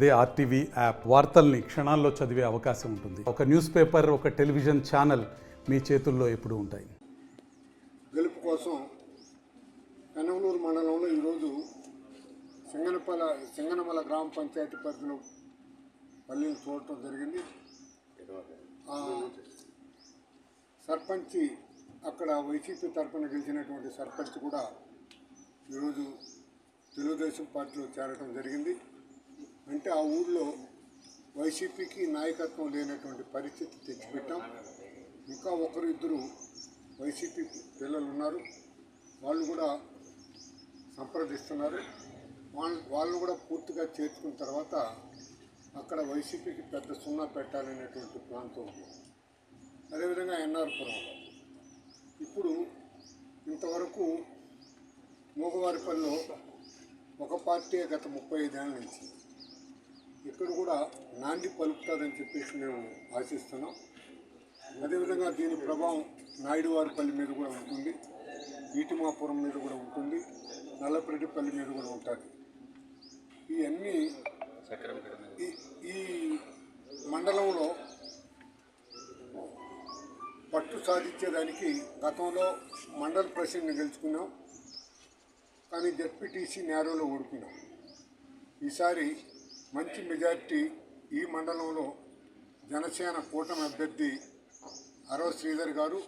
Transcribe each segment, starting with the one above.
అదే RTV app వార్తల్ని క్షణాల్లో చదివే అవకాశం ఉంటుంది. ఒక న్యూస్ పేపర్, ఒక టెలివిజన్ ఛానల్ మీ చేతుల్లో ఎప్పుడూ ఉంటాయి. గెలుపు కోసం కనవలూరు మండలంలో ఈరోజు సింగనమల గ్రామ పంచాయతీ పరిధిలో పల్లీలు చూడటం జరిగింది. సర్పంచి అక్కడ వైసీపీ తరఫున గెలిచినటువంటి సర్పంచ్ కూడా ఈరోజు తెలుగుదేశం పార్టీలో చేరటం జరిగింది. అంటే ఆ ఊళ్ళో వైసీపీకి నాయకత్వం లేనటువంటి పరిస్థితి తెచ్చిపెట్టాం. ఇంకా ఒకరు ఇద్దరు వైసీపీ పిల్లలు ఉన్నారు, వాళ్ళు కూడా సంప్రదిస్తున్నారు. వాళ్ళు కూడా పూర్తిగా చేర్చుకున్న తర్వాత అక్కడ వైసీపీకి పెద్ద సున్నా పెట్టాలనేటువంటి ప్లాన్తో ఉంది. అదేవిధంగా ఎన్ఆర్పురంలో ఇప్పుడు ఇంతవరకు మూగవారిపల్లిలో ఒక పార్టీ గత 35 ఏళ్ళ నుంచి ఇక్కడ కూడా నాంది పలుకుతుందని చెప్పేసి మేము ఆశిస్తున్నాం. అదేవిధంగా దీని ప్రభావం నాయుడువారిపల్లి మీద కూడా ఉంటుంది, ఈటిమాపురం మీద కూడా ఉంటుంది, నల్లపరెడ్డిపల్లి మీద కూడా ఉంటుంది. ఇవన్నీ ఈ మండలంలో పట్టు సాధించేదానికి గతంలో మండల ప్రెసిడెంట్ని గెలుచుకున్నాం, కానీ జెడ్పీటీసీ నేరోలో ఓడిపోయినాం. ఈసారి మంచి మెజార్టీ ఈ మండలంలో జనసేన కూటమి అభ్యర్థి అరవ శ్రీధర్ గారు,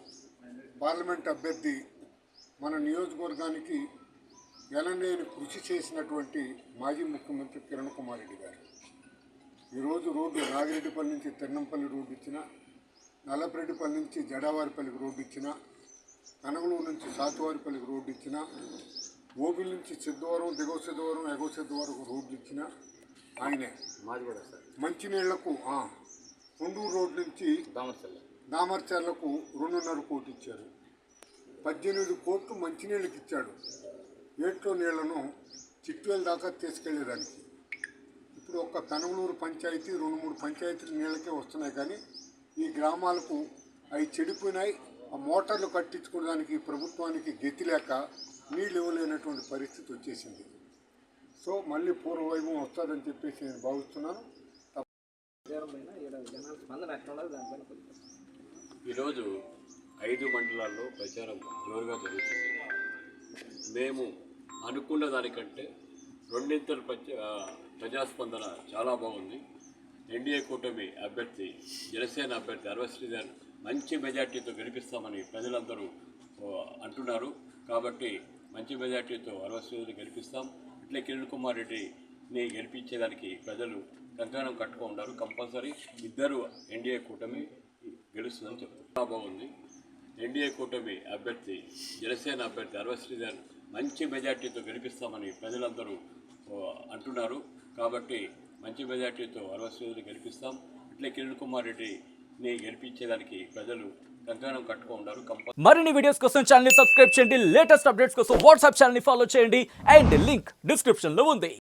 పార్లమెంట్ అభ్యర్థి మన నియోజకవర్గానికి ఎనలేని కృషి చేసినటువంటి మాజీ ముఖ్యమంత్రి కిరణ్ కుమార్ రెడ్డి గారు ఈరోజు రోడ్డు నాగిరెడ్డిపల్లి నుంచి తిరునంపల్లి రోడ్డు ఇచ్చిన, నల్లపరెడ్డిపల్లి నుంచి జడావారిపల్లికి రోడ్డు ఇచ్చిన, కనగలూరు నుంచి సాతువారిపల్లికి రోడ్డు ఇచ్చిన, ఓబిల్ నుంచి సిద్ధవరం, దిగువ సిద్ధవరం, ఎగువ సిద్ధవరం రోడ్డు ఇచ్చిన ఆయనే. మంచినీళ్లకు కొండూరు రోడ్డు నుంచి దామర్చర్లకు 2.5 కోట్లు ఇచ్చారు. 18 కోట్లు మంచినీళ్ళకి ఇచ్చాడు. ఏట్లో నీళ్లను చిట్వేలు దాకా తీసుకెళ్లేదానికి. ఇప్పుడు ఒక్క కనగలూరు పంచాయతీ 2-3 పంచాయతీలు నీళ్ళకే వస్తున్నాయి, కానీ ఈ గ్రామాలకు అవి చెడిపోయినాయి. ఆ మోటార్లు కట్టించుకోవడానికి ప్రభుత్వానికి గతి లేక నీళ్ళు ఇవ్వలేనటువంటి పరిస్థితి వచ్చేసింది. సో మళ్ళీ పూర్వవైభవం వస్తుందని చెప్పేసి నేను భావిస్తున్నాను. ఈరోజు 5 మండలాల్లో ప్రచారం జోరుగా జరుగుతుంది. మేము అనుకున్న దానికంటే 2 ప్రజాస్పందన చాలా బాగుంది. ఎన్డీఏ కూటమి అభ్యర్థి, జనసేన అభ్యర్థి అరవ శ్రీధర్ మంచి మెజార్టీతో గెలిపిస్తామని ప్రజలందరూ అంటున్నారు. కాబట్టి మంచి మెజార్టీతో అరవ శ్రీధర్ని గెలిపిస్తాం. ఇట్లే కిరణ్ కుమార్ రెడ్డిని గెలిపించేదానికి ప్రజలు కంకణం కట్టుకో ఉన్నారు. కంపల్సరీ ఇద్దరు ఎన్డీఏ కూటమి గెలుస్తుందని చెప్తున్నారు. బాగుంది. ఎన్డీఏ కూటమి అభ్యర్థి, జనసేన అభ్యర్థి అరవ శ్రీధర్ మంచి మెజార్టీతో గెలిపిస్తామని ప్రజలందరూ అంటున్నారు. కాబట్టి మంచి మెజార్టీతో అరవ శ్రీధర్ని గెలిపిస్తాం. ఇట్లే కిరణ్ కుమార్ రెడ్డిని గెలిపించేదానికి ప్రజలు కంకణం కట్టుకో ఉన్నారు. మరిన్ని వీడియోస్ కోసం ఛానల్ ని సబ్స్క్రైబ్ చేయండి. లేటెస్ట్ అప్డేట్స్ కోసం వాట్సాప్ ఛానల్ ని ఫాలో చేయండి. అండ్ లింక్ డిస్క్రిప్షన్ లో ఉంది.